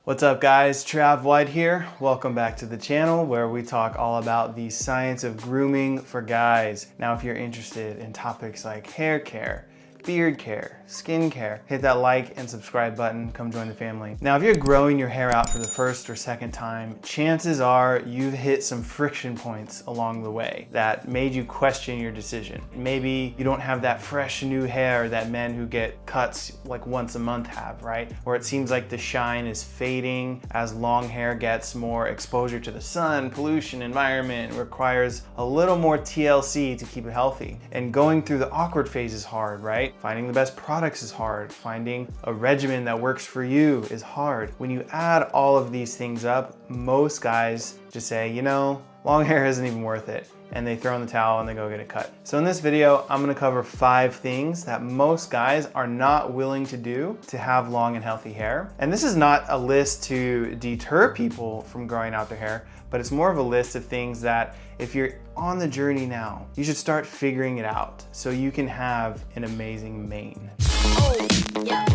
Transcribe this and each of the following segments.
What's up guys, Trav here. Welcome back to the channel where we talk all about the science of grooming for guys. Now if you're interested in topics like hair care, beard care, skin care, hit that like and subscribe button, come join the family. Now if you're growing your hair out for the first or second time, chances are you've hit some friction points along the way that made you question your decision. Maybe you don't have that fresh new hair that men who get cuts like once a month have, right? Or it seems like the shine is fading as long hair gets more exposure to the sun, pollution, environment, requires a little more TLC to keep it healthy. And going through the awkward phase is hard, right? Finding the best products is hard. Finding a regimen that works for you is hard. When you add all of these things up, most guys just say, you know, long hair isn't even worth it. And they throw in the towel and they go get it cut. So in this video, I'm gonna cover 5 things that most guys are not willing to do to have long and healthy hair. And this is not a list to deter people from growing out their hair, but it's more of a list of things that if you're on the journey now, you should start figuring it out so you can have an amazing mane. Oh, yeah.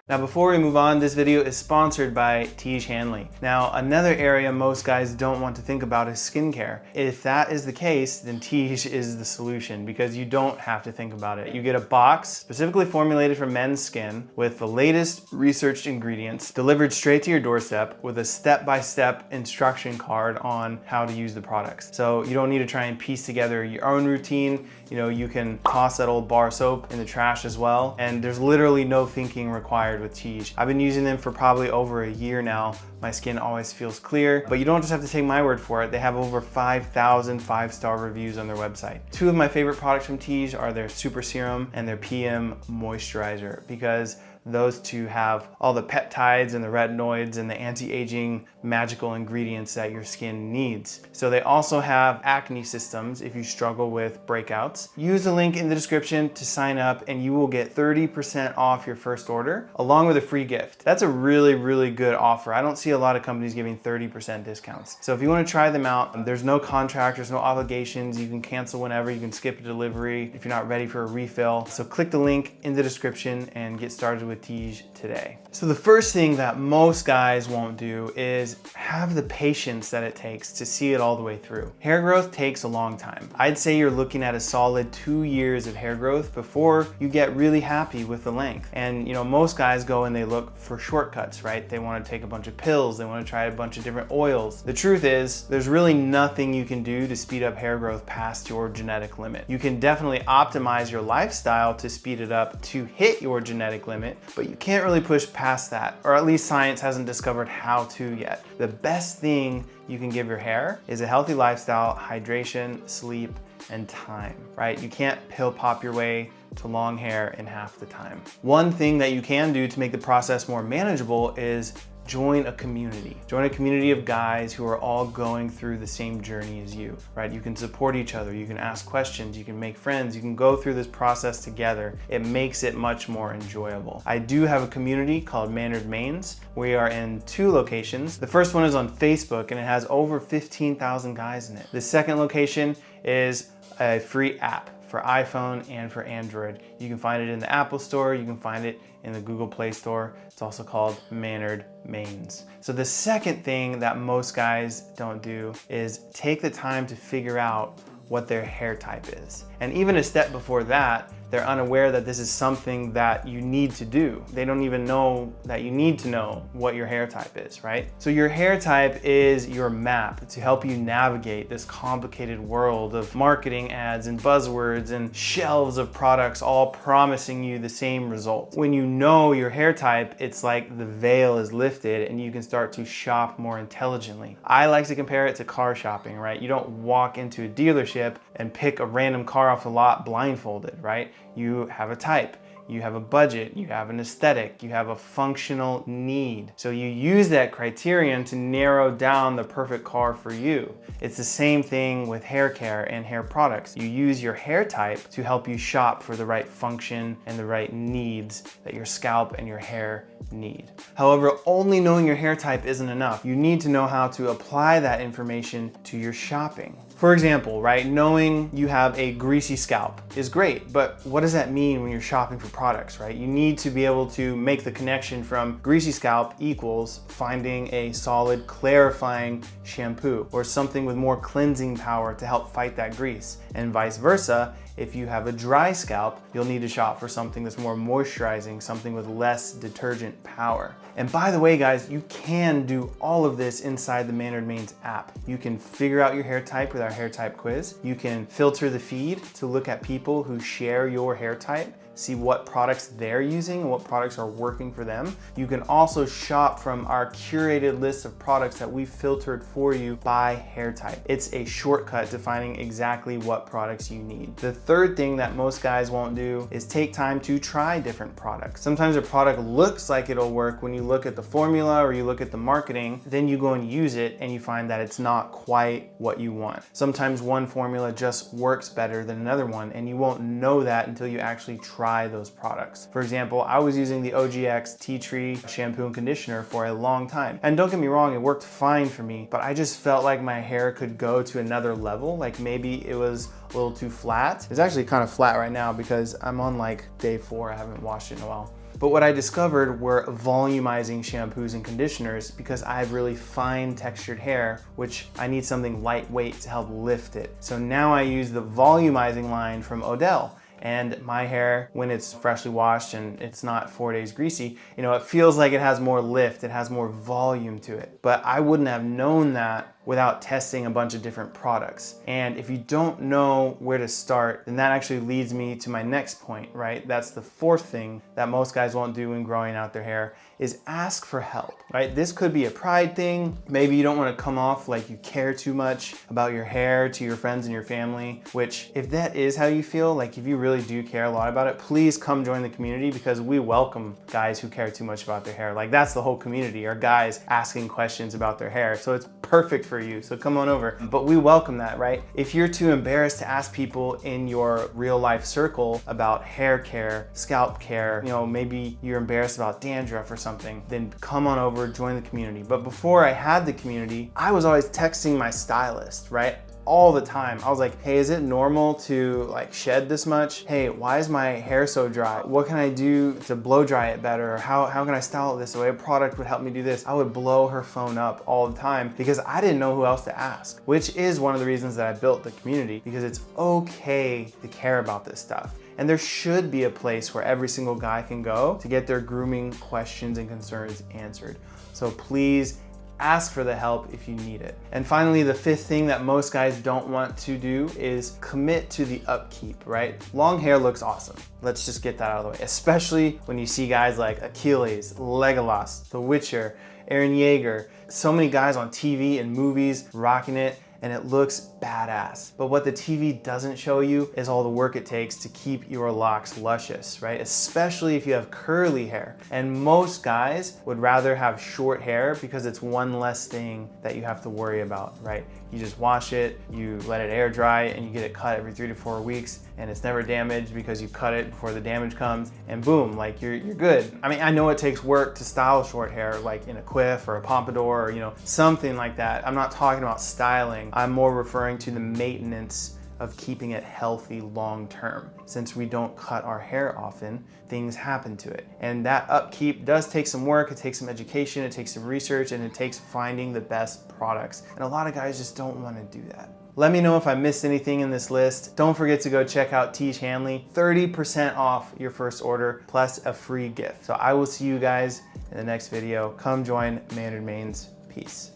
Now before we move on, this video is sponsored by TIEGE HANLEY. Now another area most guys don't want to think about is skincare. If that is the case, then TIEGE is the solution because you don't have to think about it. You get a box specifically formulated for men's skin with the latest researched ingredients delivered straight to your doorstep with a step-by-step instruction card on how to use the products. So you don't need to try and piece together your own routine. You know, you can toss that old bar soap in the trash as well. And there's literally no thinking required with TIEGE. I've been using them for probably over a year now. My skin always feels clear, but you don't just have to take my word for it. They have over 5,000 5-star reviews on their website. 2 of my favorite products from TIEGE are their Super Serum and their PM Moisturizer because those 2 have all the peptides and the retinoids and the anti-aging magical ingredients that your skin needs. So they also have acne systems if you struggle with breakouts. Use the link in the description to sign up and you will get 30% off your first order along with a free gift. That's a really, really good offer. I don't see a lot of companies giving 30% discounts. So if you want to try them out, there's no contract, there's no obligations. You can cancel whenever, you can skip a delivery if you're not ready for a refill. So click the link in the description and get started with TIEGE today. So the first thing that most guys won't do is have the patience that it takes to see it all the way through. Hair growth takes a long time. I'd say you're looking at a solid 2 years of hair growth before you get really happy with the length. And you know, most guys go and they look for shortcuts, right? They want to take a bunch of pills, they want to try a bunch of different oils. The truth is, there's really nothing you can do to speed up hair growth past your genetic limit. You can definitely optimize your lifestyle to speed it up to hit your genetic limit, but you can't really push past that, or at least science hasn't discovered how to yet. The best thing you can give your hair is a healthy lifestyle, hydration, sleep, and time, right? You can't pill pop your way to long hair in half the time. One thing that you can do to make the process more manageable is join a community. Join a community of guys who are all going through the same journey as you, right? You can support each other, you can ask questions, you can make friends, you can go through this process together. It makes it much more enjoyable. I do have a community called Mannered Manes. We are in 2 locations. The first one is on Facebook and it has over 15,000 guys in it. The second location is a free app for iPhone and for Android. You can find it in the Apple Store, you can find it in the Google Play Store. It's also called Mannered Manes. So the second thing that most guys don't do is take the time to figure out what their hair type is. And even a step before that, they're unaware that this is something that you need to do. They don't even know that you need to know what your hair type is, right? So your hair type is your map to help you navigate this complicated world of marketing ads and buzzwords and shelves of products all promising you the same result. When you know your hair type, it's like the veil is lifted and you can start to shop more intelligently. I like to compare it to car shopping, right? You don't walk into a dealership and pick a random car off the lot blindfolded, right? You have a type. you have a budget, you have an aesthetic, you have a functional need. So you use that criterion to narrow down the perfect car for you. It's the same thing with hair care and hair products. You use your hair type to help you shop for the right function and the right needs that your scalp and your hair need. However, only knowing your hair type isn't enough. You need to know how to apply that information to your shopping. For example, right, knowing you have a greasy scalp is great, but what does that mean when you're shopping for products, right? You need to be able to make the connection from greasy scalp equals finding a solid clarifying shampoo or something with more cleansing power to help fight that grease, and vice versa. If you have a dry scalp, you'll need to shop for something that's more moisturizing, something with less detergent power. And by the way, guys, you can do all of this inside the Maynard Mains app. You can figure out your hair type with our hair type quiz. You can filter the feed to look at people who share your hair type, see what products they're using and what products are working for them. You can also shop from our curated list of products that we've filtered for you by hair type. It's a shortcut to finding exactly what products you need. The third thing that most guys won't do is take time to try different products. Sometimes a product looks like it'll work when you look at the formula or you look at the marketing, then you go and use it and you find that it's not quite what you want. Sometimes one formula just works better than another one, and you won't know that until you actually try those products. For example, I was using the OGX Tea Tree shampoo and conditioner for a long time. And don't get me wrong, it worked fine for me, but I just felt like my hair could go to another level. Like maybe it was a little too flat. It's actually kind of flat right now because I'm on like day 4. I haven't washed it in a while. But what I discovered were volumizing shampoos and conditioners because I have really fine textured hair, which I need something lightweight to help lift it. So now I use the volumizing line from Odell. And my hair, when it's freshly washed and it's not 4 days greasy, you know, it feels like it has more lift, it has more volume to it. But I wouldn't have known that without testing a bunch of different products. And if you don't know where to start, then that actually leads me to my next point, right? That's the fourth thing that most guys won't do when growing out their hair, is ask for help, right? This could be a pride thing. Maybe you don't want to come off like you care too much about your hair to your friends and your family, which if that is how you feel, like if you really do care a lot about it, please come join the community because we welcome guys who care too much about their hair. Like that's the whole community, are guys asking questions about their hair. So it's perfect for you, so come on over. But we welcome that, right? If you're too embarrassed to ask people in your real life circle about hair care, scalp care, you know, maybe you're embarrassed about dandruff or something, then come on over, join the community. But before I had the community, I was always texting my stylist, right? All the time. I was like, hey, is it normal to like shed this much? Hey, why is my hair so dry? What can I do to blow dry it better? How can I style it this way? A product would help me do this. I would blow her phone up all the time because I didn't know who else to ask, which is one of the reasons that I built the community, because it's okay to care about this stuff. And there should be a place where every single guy can go to get their grooming questions and concerns answered. So please ask for the help if you need it. And finally, the fifth thing that most guys don't want to do is commit to the upkeep, right? Long hair looks awesome. Let's just get that out of the way, especially when you see guys like Achilles, Legolas, The Witcher, Eren Yeager, so many guys on TV and movies rocking it, and it looks badass. But what the TV doesn't show you is all the work it takes to keep your locks luscious, right? Especially if you have curly hair. And most guys would rather have short hair because it's one less thing that you have to worry about, right? You just wash it, you let it air dry, and you get it cut every 3 to 4 weeks, and it's never damaged because you cut it before the damage comes, and boom, like you're good. I mean, I know it takes work to style short hair, like in a quiff or a pompadour or, you know, something like that. I'm not talking about styling. I'm more referring to the maintenance of keeping it healthy long term. Since we don't cut our hair often, things happen to it. And that upkeep does take some work, it takes some education, it takes some research, and it takes finding the best products. And a lot of guys just don't want to do that. Let me know if I missed anything in this list. Don't forget to go check out TIEGE HANLEY, 30% off your first order plus a free gift. So I will see you guys in the next video. Come join Maynard Mains. Peace.